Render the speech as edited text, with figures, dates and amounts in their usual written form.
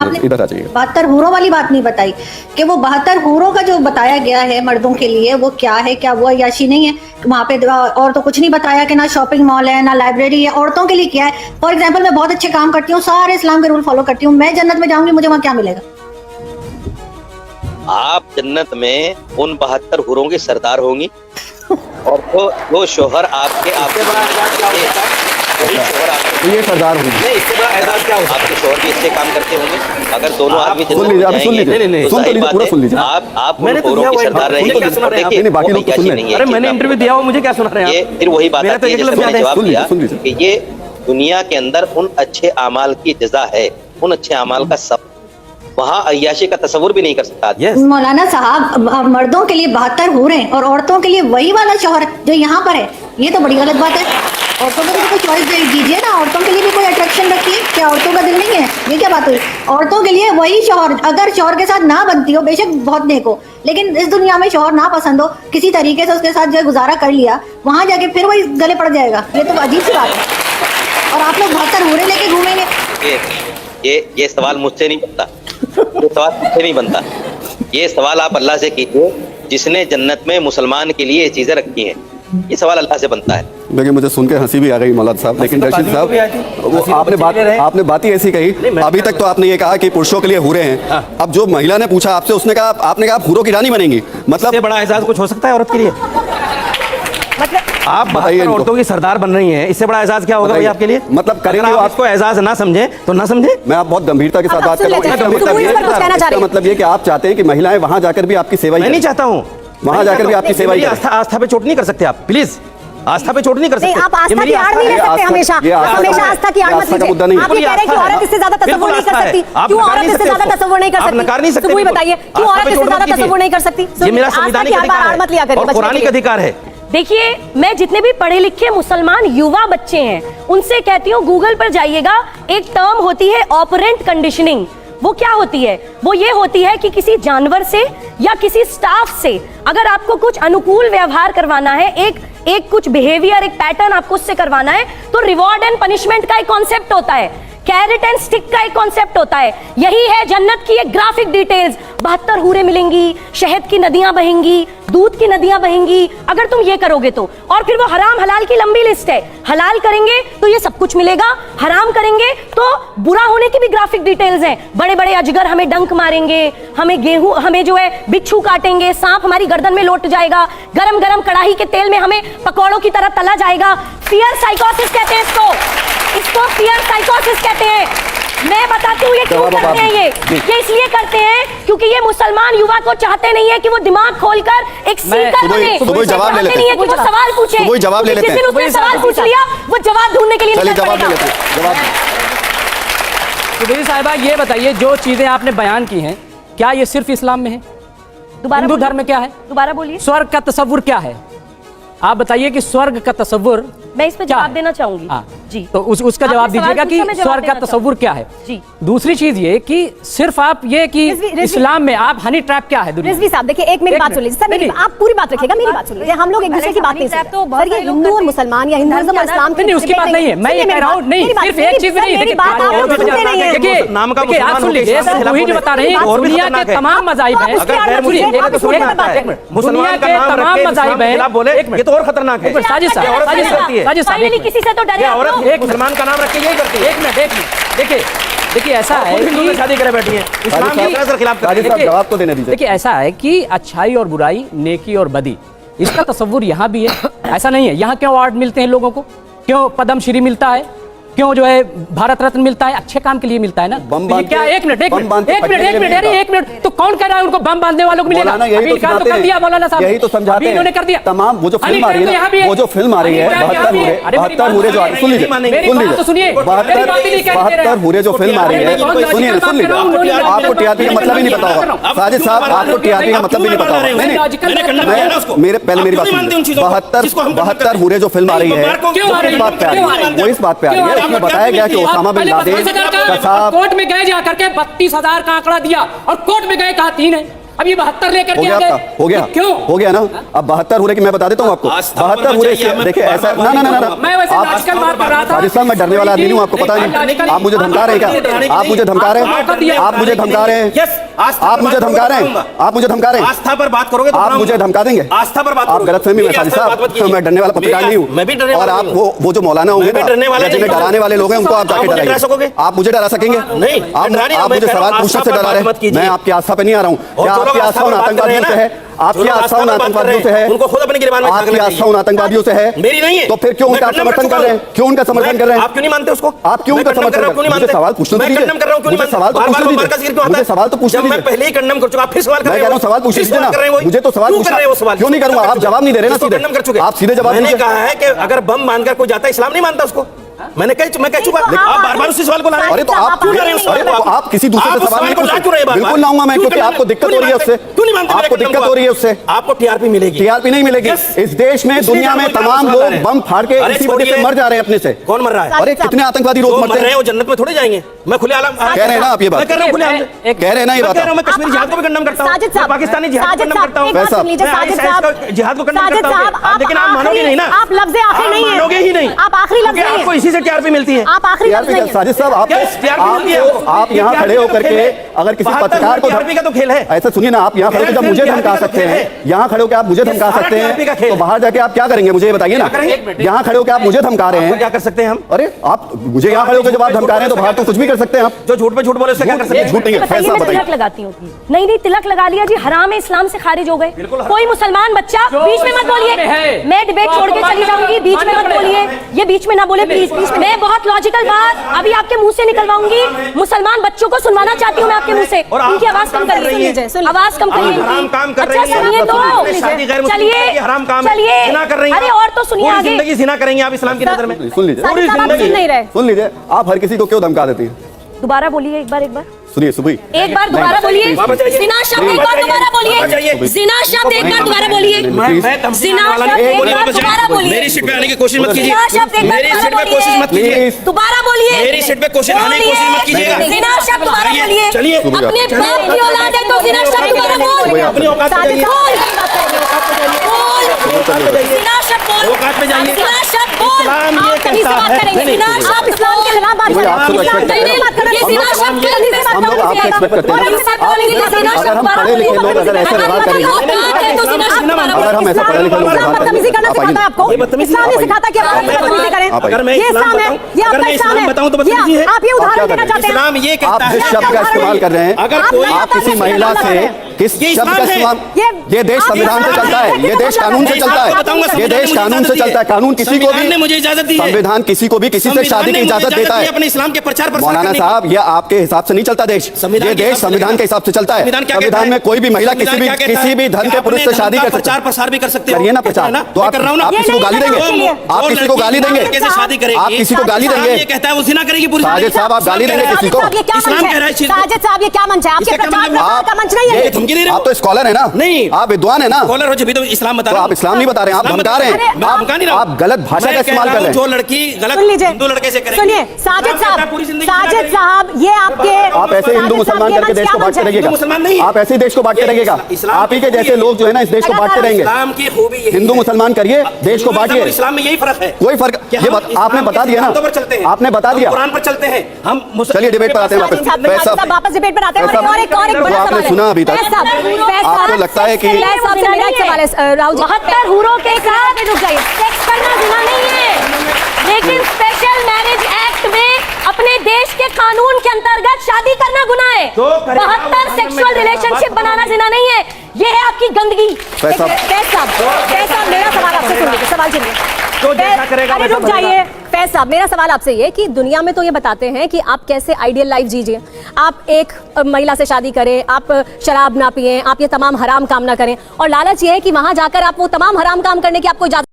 आपने इधर आ जाइए। 72 हूरों वाली बात नहीं बताई कि वो 72 हूरों का जो बताया गया है मर्दों के लिए वो क्या है, क्या वो अय्याशी नहीं है वहाँ पे? और तो कुछ नहीं बताया कि ना शॉपिंग मॉल है ना लाइब्रेरी है, औरतों के लिए क्या है? फॉर एग्जाम्पल मैं बहुत अच्छे काम करती हूँ, सारे इस्लाम के रूल फॉलो करती हूँ, मैं जन्नत में जाऊंगी, मुझे वहाँ क्या मिलेगा? आप जन्नत में उन 72 हूरों के सरदार होंगी और वो शोहर आपके बड़ा एजाज क्या होता है? तो ये सरदार होंगे। नहीं, इससे बड़ा एजाज क्या होता है? आपके शोहर भी इससे काम करते होंगे। अगर दोनों आदमी सुन लीजिए, अभी सुन लीजिए, सुन तो लीजिए, पूरा सुन लीजिए। आप मैंने तो दिया सरदार रहेंगे, बाकी लोग सुन लें। अरे मैंने इंटरव्यू दिया हो, मुझे क्या सुना रहे हैं? ये फिर वही बात आती है जैसे मैंने जवाब दिया कि ये दुनिया के अंदर उन अच्छे अमाल की जज़ा है, उन अच्छे अमाल का सब वहाँ अय्याशी का तस्वुर भी नहीं कर सकता। मौलाना साहब, मर्दों के लिए 72 हूरें और औरतों के लिए वही वाला शौहर जो यहाँ पर है, ये तो बड़ी गलत बात है। औरतों को तो कोई चॉइस दीजिए ना, औरतों के लिए भी कोई अट्रैक्शन रखिए। क्या औरतों का दिल नहीं है? ये क्या बात हुई? औरतों के लिए वही शौहर, अगर शौहर के साथ ना बनती हो, बेशक बहुत नेक हो, लेकिन इस दुनिया में शौहर ना पसंद हो, किसी तरीके से उसके साथ जो गुजारा कर लिया, वहाँ जाके फिर वही गले पड़ जाएगा। ये तो अजीब सी बात है। और आप लोग 72 हूरें लेके घूमेंगे। ये सवाल मुझसे नहीं बनता, ये सवाल मुझसे नहीं बनता। ये सवाल आप अल्लाह से कीजिए जिसने जन्नत में मुसलमान के लिए ये चीजें रखी हैं। ये सवाल अल्लाह से बनता है। देखिए मुझे सुन के हंसी भी आ गई मौलाना साहब, लेकिन रशीद साहब आपने बात ही ऐसी कही। अभी तक तो आपने ये कहा कि पुरुषों के लिए हूरें हैं। अब जो महिला ने पूछा आपसे, उसने कहा, आपने कहा हूरों की रानी बनेंगी। मतलब बड़ा एहसास कुछ हो सकता है औरत के लिए? मतलब आप बताइए, औरतों की सरदार बन रही हैं, इससे बड़ा एहसास क्या होगा भाई आपके लिए? मतलब करेंगे, आप इसको एहसास ना समझे तो ना समझे। मैं आप बहुत गंभीरता के साथ बात कर रहा हूँ। मतलब ये कि आप चाहते हैं कि महिलाएं वहां जाकर भी आपकी सेवा? मैं नहीं चाहता हूँ वहां जाकर भी आपकी सेवा। आस्था पे चोट नहीं कर सकते आप, प्लीज आस्था पे चोट नहीं कर सकते। आप आस्था की आड़ नहीं ले सकते हमेशा आस्था की आड़ मत लीजिए। आप ये कह रहे हैं कि औरत इससे ज्यादा तसव्वुर नहीं कर सकती। क्यों औरत इससे ज्यादा तसव्वुर नहीं कर सकती? आप नकार नहीं सकते। मुझे बताइए क्यों औरत इससे ज्यादा तसव्वुर नहीं कर सकती? ये मेरा संवैधानिक अधिकार है और कुरानिक अधिकार है। देखिए, मैं जितने भी पढ़े लिखे मुसलमान युवा बच्चे हैं उनसे कहती हूँ, गूगल पर जाइएगा, एक टर्म होती है ऑपरेंट कंडीशनिंग। वो क्या होती है? वो ये होती है कि किसी जानवर से या किसी स्टाफ से अगर आपको कुछ अनुकूल व्यवहार करवाना है, एक कुछ बिहेवियर, एक पैटर्न आपको उससे करवाना है, तो रिवॉर्ड एंड पनिशमेंट का एक कॉन्सेप्ट होता है, कैरेट एंड स्टिक का एक कॉन्सेप्ट होता है। यही है जन्नत की एक ग्राफिक डिटेल्स। 72 हूरें मिलेंगी, शहद की नदियां बहेंगी, दूध की नदियां बहेंगी, अगर तुम ये करोगे तो। और फिर वो हराम हलाल की लंबी लिस्ट है। हलाल करेंगे तो ये सब कुछ मिलेगा, हराम करेंगे तो बुरा होने की भी ग्राफिक डिटेल्स हैं। बड़े बड़े अजगर हमें डंक मारेंगे, हमें जो है बिच्छू काटेंगे, सांप हमारी गर्दन में लौट जाएगा, गरम गरम कढ़ाई के तेल में हमें पकौड़ों की तरह तला जाएगा। फियर साइकोसिस कहते हैं इसको फियर साइकोसिस कहते हैं। मैं बताती हूँ ये क्यों करते हैं। ये इसलिए करते हैं क्योंकि ये मुसलमान युवा को चाहते नहीं है कि वो दिमाग खोलकर एक सीकर बने। जवाब ले लेते हैं, कि वो सवाल पूछे, वही जवाब ले लेते हैं। उसने सवाल पूछ लिया, वो जवाब ढूंढने के लिए जवाब ले लेते हैं। तो साहिबा ये बताइए, जो चीजें आपने बयान की हैं, क्या ये सिर्फ इस्लाम में है? हिंदू धर्म में क्या है? दोबारा बोलिए। स्वर्ग का तस्वुर क्या है? आप बताइए कि स्वर्ग का तस्वुर, मैं इस पे जवाब देना चाहूंगी। जी, तो उसका जवाब दीजिएगा कि स्वर्ग का तस्वुर क्या है। जी। दूसरी चीज ये कि सिर्फ आप ये कि इस्लाम में आप हनी ट्रैप क्या है? रिजवी साहब देखिए, एक मेरी बात सुन लीजिए सर, आप पूरी बात रखिएगा, मेरी बात सुन लीजिए। हम लोग एक दूसरे की बात नहीं सुनते। सर ये हिंदू और मुसलमान या हिंदुइज्म और इस्लाम की उसकी बात नहीं है। मैं ये कह रहा हूँ, नहीं सिर्फ एक चीज नहीं, मेरी बात आप लोग सुनते नहीं है। देखिए नाम का आप सुन लीजिए, वही जो बता रहे हैं, दुनिया के तमाम मज़ाहिब हैं, दुनिया के तमाम मज़ाहिब हैं, ये तो और खतरनाक है। साजिश किसी से तो डरे आप लोग। एक मुसलमान का नाम रख के यही करती है। एक मिनट देखिए ऐसा है कि शादी करे बैठी है, इस्लाम के खिलाफ। जवाब तो देने दीजिए। देखिए ऐसा है कि अच्छाई और बुराई, नेकी और बदी, इसका तस्वुर यहाँ भी है। ऐसा नहीं है यहाँ क्यों अवार्ड मिलते हैं लोगों को, क्यों पद्मश्री मिलता है, क्यों जो है भारत रत्न मिलता है? अच्छे काम के लिए मिलता है ना। क्या एक मिनट तो कौन कह रहा है उनको बम बांधने वालों को मिलेगा? यही तो समझाते हैं, इन्होंने कर दिया। तमाम वो जो फिल्म आ रही है, वो जो फिल्म आ रही है 72 हूरें जो, सुन लीजिए 72 हूरें जो फिल्म आ रही है, सुनिए आपको टीआरपी का मतलब ही नहीं पता होगा। साजिद साहब आपको टीआरपी का मतलब भी नहीं पता होगा। पहले मेरी बात सुनिए। 72 हूरें जो फिल्म आ रही है वो इस बात पे आ रही है, उसमें बताया गया कि ओसामा बिन लादेन कोर्ट में गए जा करके 32,000 का आंकड़ा दिया और कोर्ट में गए कहा 3 है। अब ये 72 लेकर हो के गया आ गए। आपका, हो गया, क्यों हो गया ना। अब 72 हो रहे कि मैं बता देता हूँ आपको, 72 हो रहे। देखिए ऐसा ना ना ना ना, मैं वैसे लॉजिकल बात कर रहा था। साजिद साहब मैं डरने वाला आदमी नहीं हूँ, आपको पता नहीं। आप मुझे धमका रहे हैं क्या? आप मुझे धमका रहे हैं? आप मुझे धमका रहे हैं? आप मुझे धमका रहे हैं? आप मुझे धमका रहे हैं? आस्था पर बात करोगे तो आप मुझे धमका देंगे? आस्था पर बात आप गलतफहमी में साजिद साहब, मैं डरने वाला पत्रकार नहीं हूँ। मैं भी डरने और वाला आप नहीं हूँ। वो जो मौलाना होंगे मैं भी डरने वाला या जिन्हें नहीं हूँ। डराने वाले लोग हैं उनको आप जाके आप मुझे डरा सकोगे? डराइए। आप मुझे डरा सकेंगे? नहीं, आप मुझे सवाल पूछने से डरा रहे हैं। मैं आपकी आस्था पे नहीं आ रहा हूँ। क्या आपकी आस्था उन आतंकवादियों से है? आपकी आस्था उन आतंकवादियों से है? उनको खुद अपने गिरबान में आपकी आस्था उन आतंकवादियों से है? मेरी नहीं है। तो फिर क्यों उनका समर्थन कर रहे हैं? क्यों उनका समर्थन कर रहे हैं? आप क्यों नहीं मानते उसको? आप क्यों उनका समर्थन कर रहे हैं? मुझे सवाल पूछने दीजिए। मैं कर रहा हूं, क्यों नहीं मुझे सवाल तो पूछने दीजिए। मुझे सवाल तो पूछने मैं दीजिए। पहले ही कंडम कर चुका, आप फिर सवाल कर मैं रहे कह रहा हो। हूँ सवाल पूछ लीजिए ना। मुझे तो सवाल पूछना, क्यों नहीं करूंगा? आप जवाब नहीं दे रहे ना सीधे। कंडम कर चुके। आप सीधे जवाब मैंने दीजिए। कहा है कि अगर बम मानकर कोई जाता है, इस्लाम नहीं मानता उसको। मैं कह चुका। आप बार-बार उसी सवाल को ला रहे हैं। अरे तो आप क्यों ला रहे हैं? अरे तो आप किसी दूसरे से सवाल नहीं को ला पूछ क्यों रहे हैं बार-बार? बिल्कुल लाऊंगा मैं, क्योंकि आपको दिक्कत हो रही है उससे। क्यों नहीं मानते? आपको दिक्कत हो रही है उससे। आपको टीआरपी मिलेगी। टीआरपी नहीं मिलेगी। इस देश में, दुनिया में तमाम लोग बम फाड़ के इसी वजह से मर जा रहे हैं अपने से। कौन मर रहा है? अरे कितने आतंकवादी रोज जो मरते मर रहे हैं। हैं वो जन्नत में थोड़े जाएंगे। मैं खुले आलम कह रहे हैं ना आप ये बात? मैं कह रहा हूं खुले आलम। कह रहे हैं ना ये मैं बात? कह रहा हूं मैं कश्मीरी जिहाद को भी कंडम करता हूं। साजिद साहब, पाकिस्तानी जिहाद को कंडम करता हूं। एक बात सुन लीजिए साजिद साहब, जिहाद को कंडम साजिद करता हूं। साहब, लेकिन आप मानोगे नहीं ना। आप लफ्ज़ आखिरी नहीं है। मानोगे ही नहीं। आप आखिरी लफ्ज़ नहीं है। आपको इसी से टीआरपी मिलती है। आप आखिरी लफ्ज़ नहीं है। साजिद साहब, आप यहाँ खड़े होकर के अगर किसी पत्रकार को टीआरपी का तो खेल है। ऐसा सुनिए ना, आप यहाँ खड़े होकर जब मुझे धमका सकते हैं, यहाँ खड़े होकर आप मुझे धमका सकते हैं, तो बाहर जाके आप क्या करेंगे मुझे ये बताइए ना। यहाँ खड़े होकर आप मुझे धमका रहे हैं, क्या कर सकते हैं हम? अरे आप मुझे यहाँ खड़े होकर जब आप धमका रहे हैं तो बाहर तो कुछ भी कर सकते हैं आप। जो झूठ पे झूठ बोले उससे क्या कर सकते हैं? झूठ नहीं है, बताइए, फैसला मैं बताइए। तिलक लगाती हूँ। नहीं तिलक लगा लिया जी, हराम है, इस्लाम से खारिज हो गए। कोई मुसलमान बच्चा बीच में मत बोलिए, मैं डिबेट छोड़ के चली जाऊंगी, बीच में मत बोलिए, ये बीच में ना बोले प्लीज। मैं बहुत लॉजिकल बात अभी आपके मुंह से निकलवाऊंगी। मुसलमान बच्चों को सुनवाना चाहती हूँ मैं आपके मुंह से। उनकी आवाज कम करिए, आवाज कम करिए। हराम काम कर अच्छा रही हैं। सुनिए तो, शादी गैर मुस्लिम चलिए की हराम काम है। चलिए, जिना कर रही हैं। अरे और तो सुनिए पूरी आगे। जिंदगी जिना करेंगे आप इस्लाम की नजर में। सुन लीजिए, साजिद साहब, आप सुन नहीं रहे। सुन लीजिए। आप हर किसी को क्यों धमका देती हैं? दोबारा बोलिए एक बार सुनिए सुबह एक बार दोबारा बोलिए। जिना शब्द एक बार दोबारा बोलिए। जिना शब्द एक बार दोबारा बोलिए। जिना शब्द एक बार दोबारा बोलिए। मेरी सीट पे आने की कोशिश मत कीजिए। जिना शब्द एक बार मेरी सीट पे दोबारा कोशिश मत कीजिए। बोलिए। दोबारा बोलिए। मेरी सीट पे कोशिश आने की कोशिश मत कीजिएगा। जिना शब्द दोबारा बोलिए। चलिए। अपने बाप की औलाद है तो जिना शब्द दोबारा बोल। अपनी औकात पे साजिद जाइए। साहब, जिना शब्द बोल। औकात पे जाइए। जिना शब्द बोल। इस्लाम ये आप तभी से कहता बात है। करेंगे। नहीं, जिना नहीं, शब्द इस्लाम के खिलाफ बात वही कर आपसे रहे हैं। respect नहीं, बात कर रहे हैं। ये जिना शब्द के लिए बात हम लोग आपसे expect करते हैं। अगर हम पढ़े लिखे लोग अगर ऐसे व्यवहार करेंगे, अगर हम ऐसा पढ़े लिखे लोग व्यवहार बदतमीजी करना करेंगे, सिखाता है आपको? ये बदतमीजी इस्लाम नहीं आप सिखाता कि आप बदतमीजी करें। आप आइए। अगर मैं ये इस्लाम इस्लाम है, बताऊं, ये अगर आपका मैं इस्लाम इस्लाम है। बताऊं तो बदतमीजी है। आप ये आप क्या उदाहरण कर देना रहे हैं? चाहते हैं? इस्लाम ये आप कहता जिस है। शब्द का इस्तेमाल कर रहे हैं, अगर आप कोई आप किसी महिला से किस ये शब्द का इस्लाम है। इस्तेमाल, ये देश आप संविधान से इस्लाम चलता है, ये देश कानून से चलता है, ये देश कानून से चलता है। कानून किसी को संविधान ने मुझे भी, इजाजत दी है। संविधान किसी को भी किसी से शादी की इजाजत देता है। अपने इस्लाम के प्रचार प्रसार मौलाना करने की। साहब, ये आपके हिसाब से नहीं चलता देश, संविधान ये के देश हिसाब से संविधान के हिसाब से चलता है। संविधान क्या कहता संविधान है? में कोई भी महिला संविधान क्या कहता किसी है? भी धर्म के आप पुरुष अपने से शादी धर्म कर का सकते प्रचार प्रसार भी कर सकते हो। करिए ना प्रचार। तो आप किसी को गाली देंगे? आप किसी को गाली देंगे? कैसे शादी करेगी? आप किसी को गाली इस्लाम देंगे? ये कहता है वो जिना करेगी पूरी साजिद साहब, आप गाली देंगे किसी को? साजिद साहब, ये क्या इस्लाम मंच कह रहा है है? इस चीज को। साजिद साहब, ये क्या मंच है? आपके इसका क्या प्रचार मतलब? प्रसार का मंच नहीं है ये ये। धमकी दे रहे हो? आप तो स्कॉलर है ना, नहीं। आप विद्वान है ना, कॉलर हो जब तो इस्लाम बता तो रहा आप हूं। इस्लाम नहीं बता रहे हैं, आप धमका रहे हैं। मैं धमका नहीं रहा हूं। आप गलत भाषा मैं का कह इस्तेमाल रहा कर रहे हूं, हैं। जो लड़की गलत सुन लीजिए, हिंदू लड़के से करेगी। सुनिए साजिद साजिद साहब, ये आपके आप ऐसे हिंदू मुसलमान करके देश को बांटते रहिएगा। मुसलमान नहीं है। आप ऐसे ही देश को बांटते रहिएगा। आप ही के जैसे लोग जो है ना इस देश को बांटते रहेंगे। इस्लाम की खूबी यही हिंदू है। मुसलमान करिए, देश को हिंदू बांटिए। और इस्लाम में यही फर्क है। कोई फर्क कि ये हम आपने इस्लाम बता के दिया सिद्धांतों ना, पर चलते हैं। आपने बता हम दिया। कुरान पर चलते हैं। हम चलिए डिबेट पर आते हैं वापस। साहब वापस डिबेट पर आते हैं। फैज और एक साहब, बड़ा जो आपने सवाल है। सुना अभी तक, फैज साहब, आपको लगता है कि फैज साहब से मेरा एक सवाल है राहुल जी। 72 हूरों के साथ रुक जाइए। सेक्स करना गुनाह नहीं है, लेकिन स्पेशल मैरिज एक्ट में अपने देश के कानून के अंतर्गत शादी करना गुनाह है। तो करेगा, 72 सेक्सुअल रिलेशनशिप बनाना जिना नहीं है, ये है आपकी गंदगी। फैज साहब, फैज साहब, मेरा सवाल आपसे सुन लीजिए, सवाल सुनिए। जो जैसा करेगा अरे वैसा रुक बनेगा। जाइए। फैज साहब, मेरा सवाल आपसे ये कि दुनिया में तो ये बताते हैं कि आप कैसे आइडियल लाइफ जीजिए, आप एक महिला से शादी करें, आप शराब ना पिएं, आप ये तमाम हराम काम ना करें, और लालच ये है कि वहां जाकर आप वो तमाम हराम काम करने की आपको इजाजत